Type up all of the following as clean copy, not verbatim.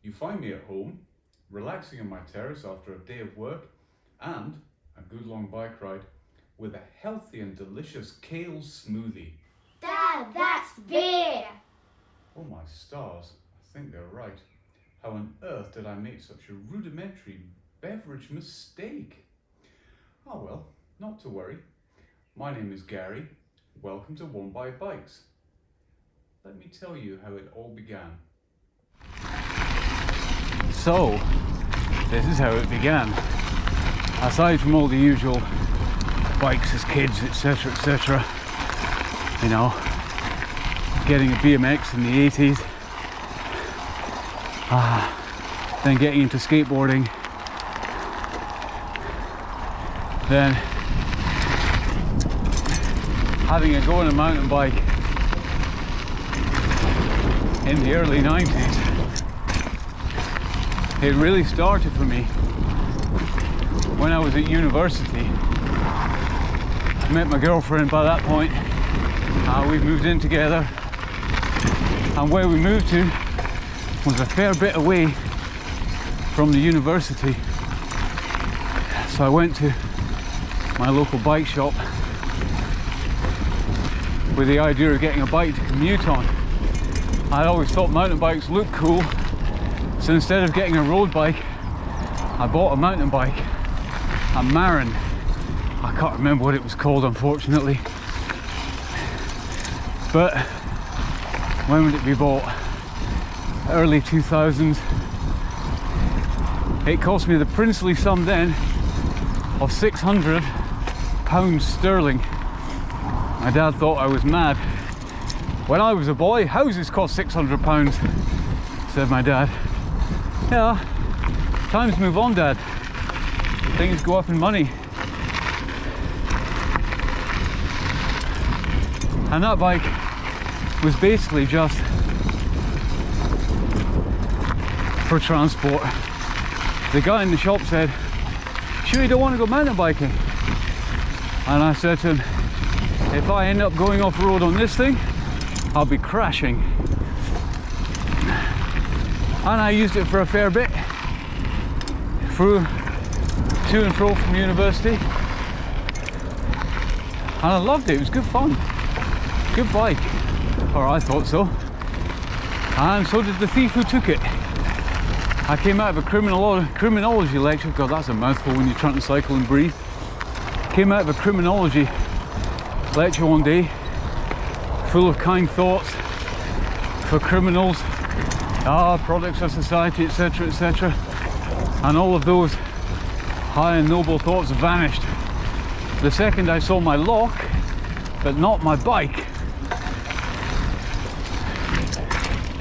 You find me at home, relaxing on my terrace after a day of work and a good long bike ride with a healthy and delicious kale smoothie. Dad, that's beer! Oh my stars, I think they're right. How on earth did I make such a rudimentary beverage mistake? Oh well, not to worry. My name is Gary. Welcome to One by Bikes. Let me tell you how it all began. So, this is how it began. Aside from all the usual bikes as kids, etc, etc, you know, getting a BMX in the 80s, then getting into skateboarding, then having a go on a mountain bike in the early 90s. It really started for me when I was at university. I met my girlfriend by that point. We moved in together, and where we moved to was a fair bit away from the university. So I went to my local bike shop with the idea of getting a bike to commute on. I always thought mountain bikes looked cool, so instead of getting a road bike, I bought a mountain bike, a Marin. I can't remember what it was called, unfortunately. But when would it be bought? Early 2000s. It cost me the princely sum then of £600 sterling. My dad thought I was mad. When I was a boy, houses cost £600, said my dad. Yeah, times move on, Dad. Things go up in money. And that bike was basically just for transport. The guy in the shop said, "Sure you don't want to go mountain biking?" And I said to him, "If I end up going off road on this thing, I'll be crashing." And I used it for a fair bit, to and fro from university, and I loved it. It was good fun, good bike, or I thought so. And so did the thief who took it. I came out of a criminology lecture. God, that's a mouthful when you're trying to cycle and breathe. Came out of a criminology lecture one day, full of kind thoughts for criminals, products of society, etc, etc, and all of those high and noble thoughts vanished the second I saw my lock, but not my bike.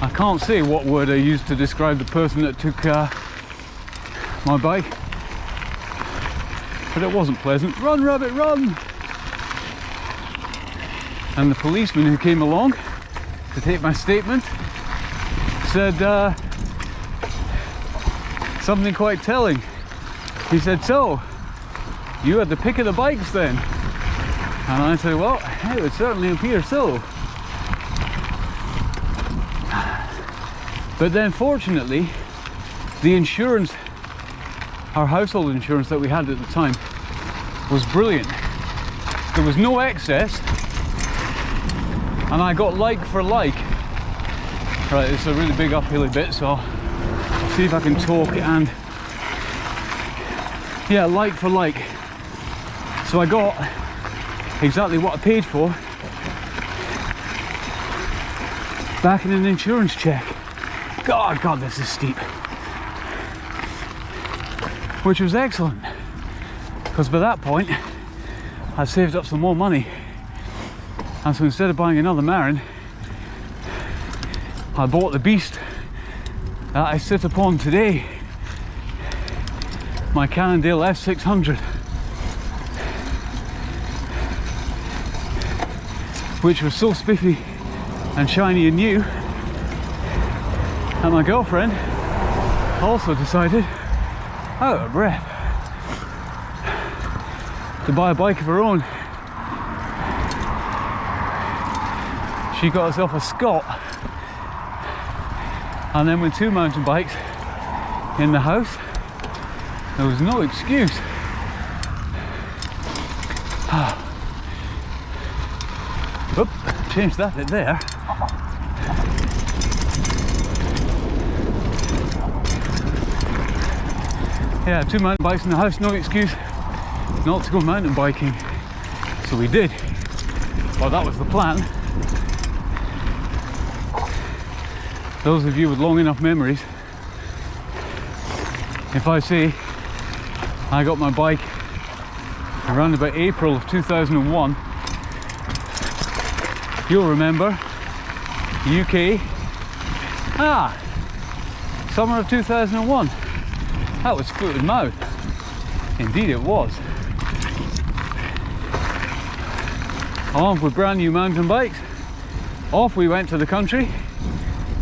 I can't say what word I used to describe the person that took my bike, but it wasn't pleasant. Run, rabbit, run! And the policeman who came along to take my statement said something quite telling. He said, "So, you had the pick of the bikes then?" And I said, "Well, it would certainly appear so." But then fortunately, the insurance, our household insurance that we had at the time, was brilliant. There was no excess, and I got like for like. Right, it's a really big uphill bit, so I'll see if I can talk and, yeah, like for like. So I got exactly what I paid for back in an insurance check. God, this is steep. Which was excellent, because by that point I'd saved up some more money, and so instead of buying another Marin, I bought the beast that I sit upon today, my Cannondale F600, which was so spiffy and shiny and new, and my girlfriend also decided, out of breath, to buy a bike of her own. She got herself a Scott, and then with two mountain bikes in the house. There was no excuse. Oop, changed that bit there. Yeah, 2 mountain bikes in the house, no excuse not to go mountain biking. So we did. Well, that was the plan. Those of you with long enough memories, if I say I got my bike around about April of 2001, you'll remember UK. Summer of 2001. That was foot and mouth. Indeed it was. Armed with brand new mountain bikes, off we went to the country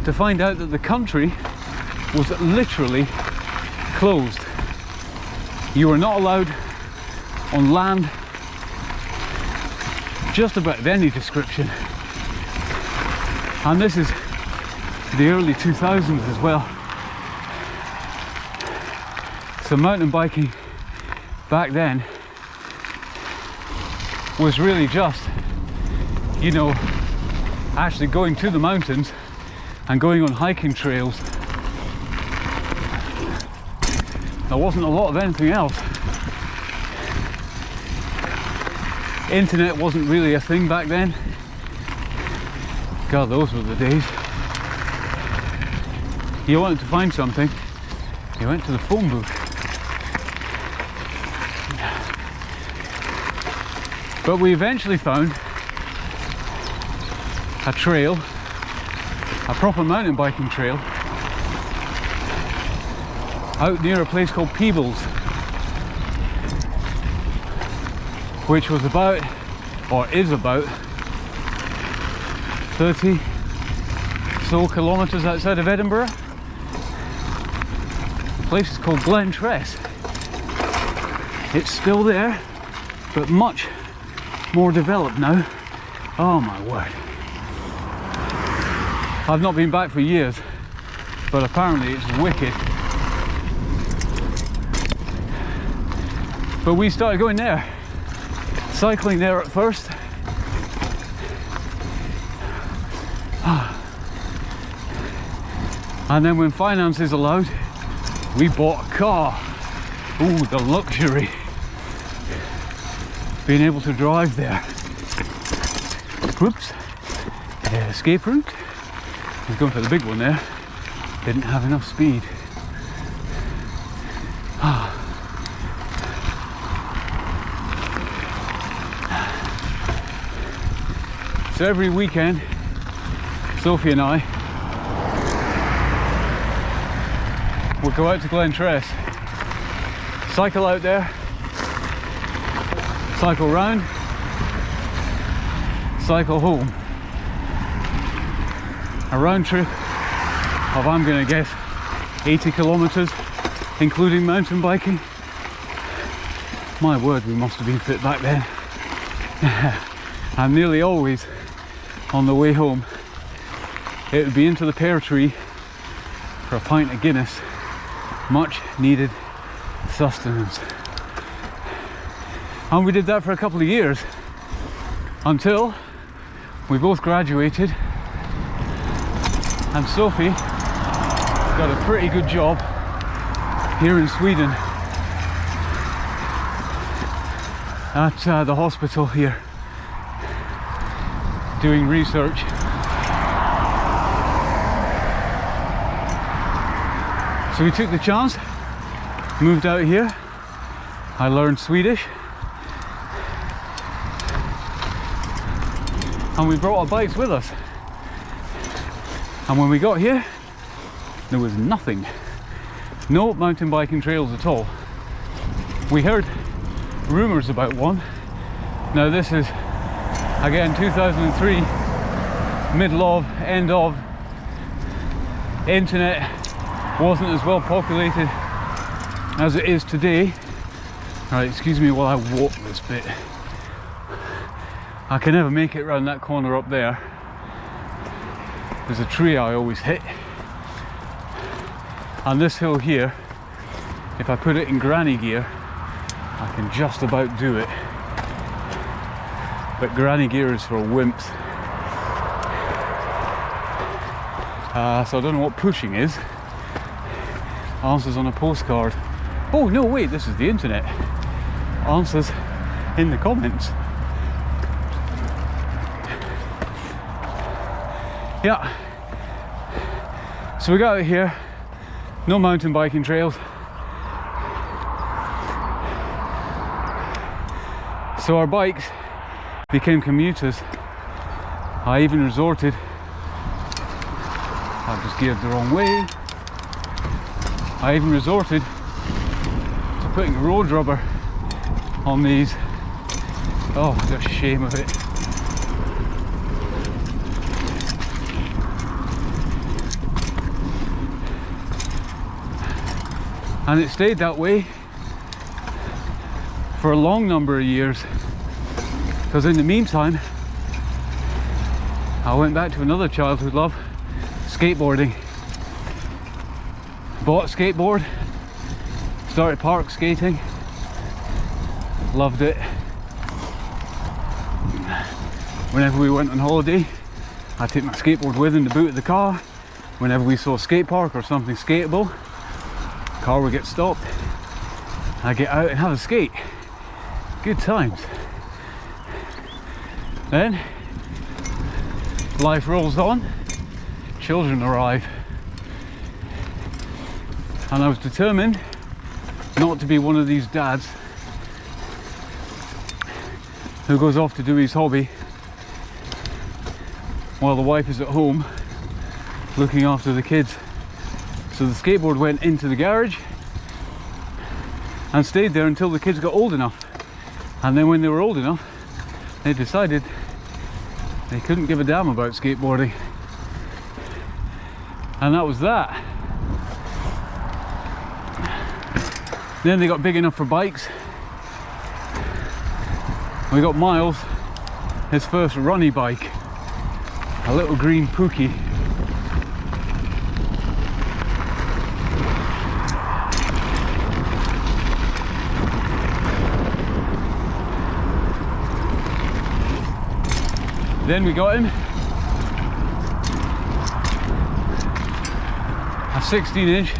to find out that the country was literally closed. You were not allowed on land just about of any description. And this is the early 2000s as well. So mountain biking back then was really just, you know, actually going to the mountains and going on hiking trails. There wasn't a lot of anything else. Internet wasn't really a thing back then. God, those were the days. You wanted to find something, you went to the phone booth. But we eventually found a trail, a proper mountain biking trail, out near a place called Peebles, which was about, or is about, 30 so kilometres outside of Edinburgh. The place is called Glentress. It's still there, but much more developed now. Oh my word. I've not been back for years, but apparently it's wicked. But we started going there, cycling there at first. And then when finances allowed, we bought a car. Ooh, the luxury. Being able to drive there. Whoops. Escape route. I was going for the big one there. Didn't have enough speed. So every weekend, Sophie and I would go out to Glentress, cycle out there, cycle round, cycle home. A round trip of, I'm going to guess, 80 kilometres, including mountain biking. My word, we must have been fit back then. And nearly always on the way home, it would be into the pear tree for a pint of Guinness. Much needed sustenance. And we did that for a couple of years until we both graduated and Sophie got a pretty good job here in Sweden at the hospital here, doing research. So we took the chance, moved out here. I learned Swedish, and we brought our bikes with us. And when we got here, there was nothing. No mountain biking trails at all. We heard rumours about one. Now this is, again, 2003, middle of, end of. Internet wasn't as well populated as it is today. Alright, excuse me while I walk this bit. I can never make it around that corner up there. There's a tree I always hit. And this hill here if I put it in granny gear, I can just about do it. But granny gear is for wimps. So I don't know what pushing is. Answers on a postcard. Oh no, wait, this is the internet. Answers in the comments. Yeah. So we got out here, no mountain biking trails. So our bikes became commuters. I even resorted, I've just geared the wrong way. I even resorted to putting road rubber on these. Oh, the shame of it. And it stayed that way for a long number of years, because in the meantime I went back to another childhood love, skateboarding. Bought a skateboard, started park skating, loved it. Whenever we went on holiday, I'd take my skateboard with in the boot of the car. Whenever we saw a skate park or something skateable, the car would get stopped. I'd get out and have a skate. Good times. Then life rolls on, children arrive, and I was determined not to be one of these dads who goes off to do his hobby while the wife is at home looking after the kids. So the skateboard went into the garage and stayed there until the kids got old enough. And then when they were old enough, they decided they couldn't give a damn about skateboarding. And that was that. Then they got big enough for bikes. We got Miles his first runny bike, a little green Pookie. Then we got him a 16-inch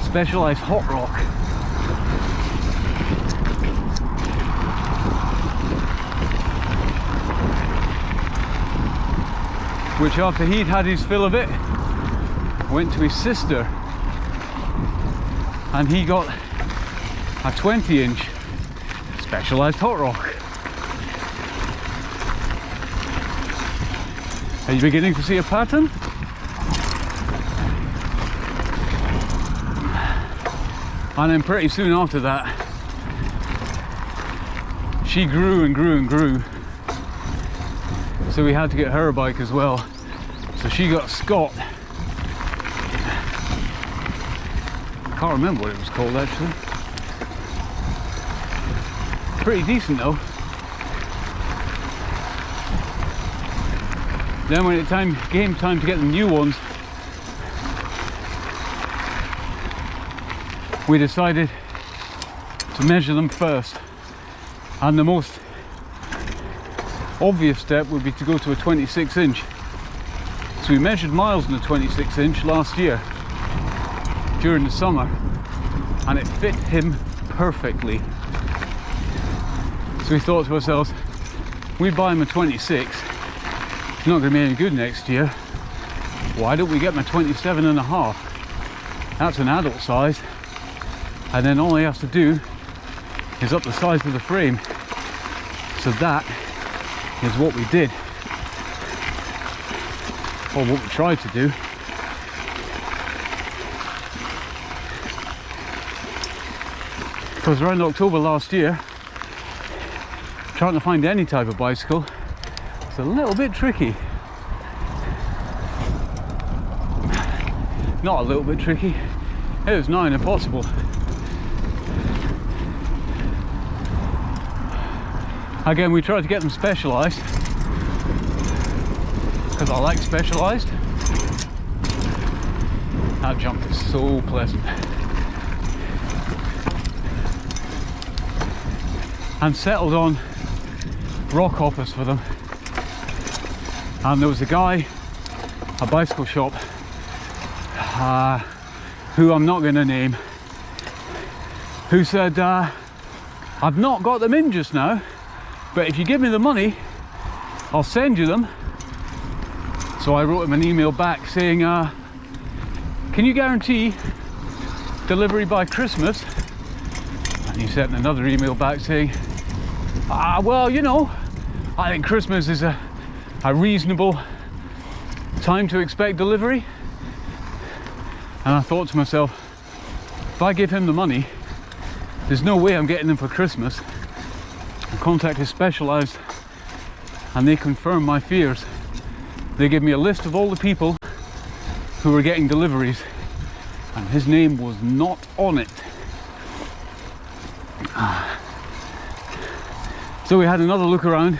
Specialized Hot Rock. Which, after he'd had his fill of it, went to his sister and he got a 20-inch Specialized Hot Rock. Are you beginning to see a pattern? And then pretty soon after that, she grew and grew and grew. So we had to get her a bike as well. So she got a Scott. I can't remember what it was called actually. Pretty decent though. Then when it came time to get the new ones, we decided to measure them first. And the most obvious step would be to go to a 26-inch. So we measured Miles in a 26-inch last year during the summer, and it fit him perfectly. So we thought to ourselves, we buy him a 26, it's not going to be any good next year. Why don't we get him a 27.5? That's an adult size, and then all he has to do is up the size of the frame. So that is what we did, or what we tried to do. Because around October last year, trying to find any type of bicycle was a little bit tricky. Not a little bit tricky, it was nigh impossible. Again, we tried to get them Specialized because I like Specialized. That jump is so pleasant. and settled on rock hoppers for them. And there was a guy, a bicycle shop, who I'm not going to name, who said, I've not got them in just now, but if you give me the money, I'll send you them. So I wrote him an email back saying, can you guarantee delivery by Christmas? And he sent another email back saying, well, you know, I think Christmas is a reasonable time to expect delivery. And I thought to myself, if I give him the money, there's no way I'm getting them for Christmas. I contacted Specialized and they confirmed my fears. They gave me a list of all the people who were getting deliveries and his name was not on it. So we had another look around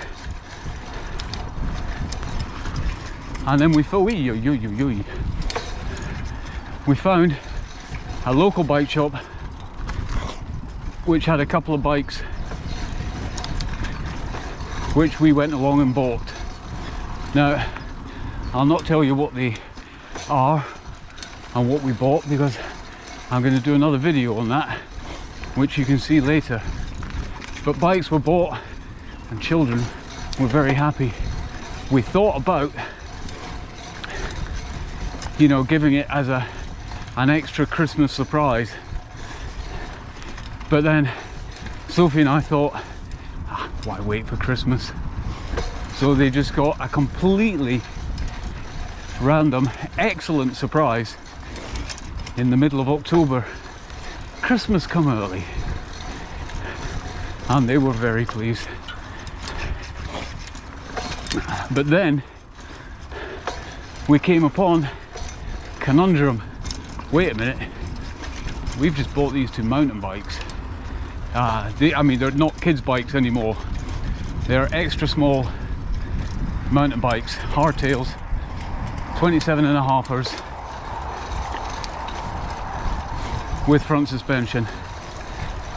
and then we found a local bike shop which had a couple of bikes which we went along and bought. Now I'll not tell you what they are and what we bought because I'm going to do another video on that which you can see later. But bikes were bought and children were very happy. We thought about, you know, giving it as an extra Christmas surprise, but then Sophie and I thought, why wait for Christmas? So they just got a completely random, excellent surprise in the middle of October. Christmas come early, and they were very pleased. But then we came upon conundrum. Wait a minute, we've just bought these two mountain bikes. I mean, they're not kids bikes anymore. They're extra small mountain bikes, hardtails, 27.5ers with front suspension.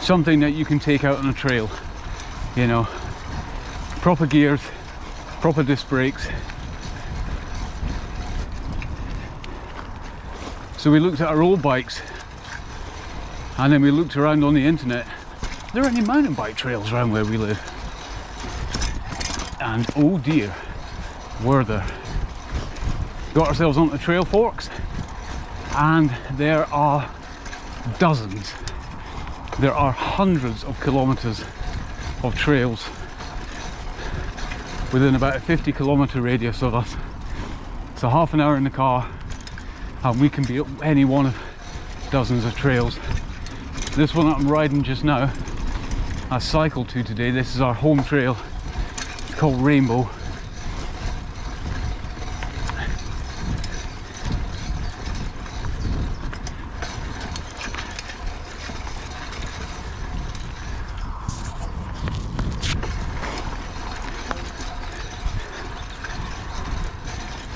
Something that you can take out on a trail, you know, proper gears, proper disc brakes. So we looked at our old bikes and then we looked around on the internet. Are there any mountain bike trails around where we live? And oh dear, were there. Got ourselves onto Trail Forks and there are dozens. There are hundreds of kilometers of trails within about a 50-kilometer radius of us. So half an hour in the car and we can be up any one of dozens of trails. This one I'm riding just now, I cycled to today. This is our home trail. It's called Rainbow.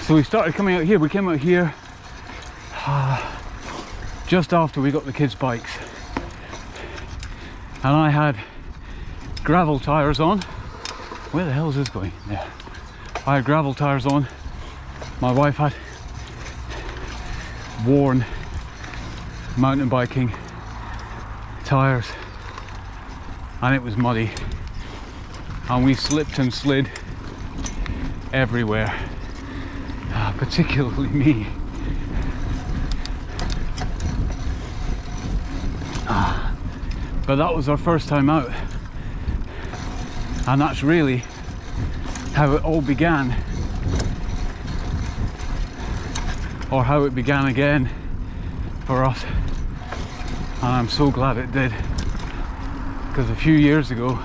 So we started coming out here. We came out here just after we got the kids' bikes, and I had gravel tires on. Where the hell is this going? Yeah, I had gravel tires on. My wife had worn mountain biking tires, and it was muddy, and we slipped and slid everywhere. Particularly me. But that was our first time out, and that's really how it all began, or how it began again for us. And I'm so glad it did, because a few years ago,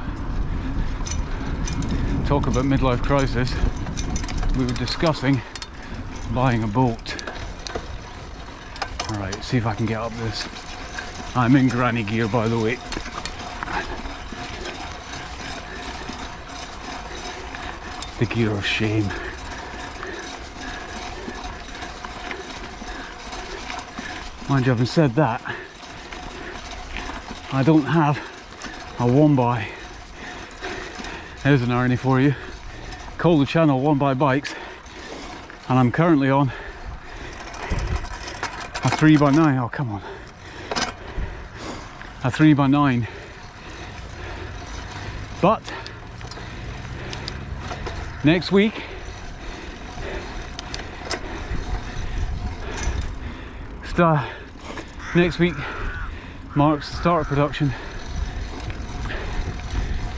talk about midlife crisis, we were discussing buying a boat. All right, see if I can get up this. I'm in granny gear, by the way. The gear of shame. Mind you, having said that, I don't have a 1x There's an irony for you. Call the channel One by Bikes, and I'm currently on a 3x9. Oh, come on. A 3x9. But next week, marks the start of production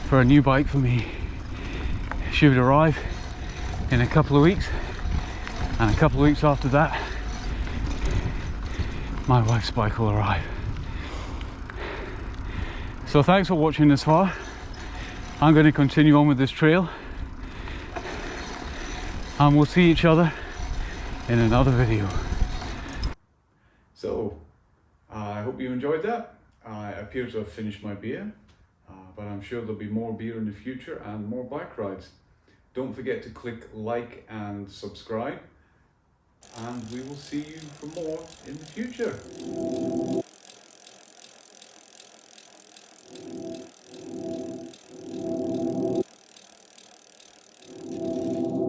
for a new bike for me. Should arrive in a couple of weeks, and a couple of weeks after that, my wife's bike will arrive. So thanks for watching this far. I'm going to continue on with this trail, and we'll see each other in another video. So I hope you enjoyed that. I appear to have finished my beer, but I'm sure there'll be more beer in the future and more bike rides. Don't forget to click like and subscribe, and we will see you for more in the future.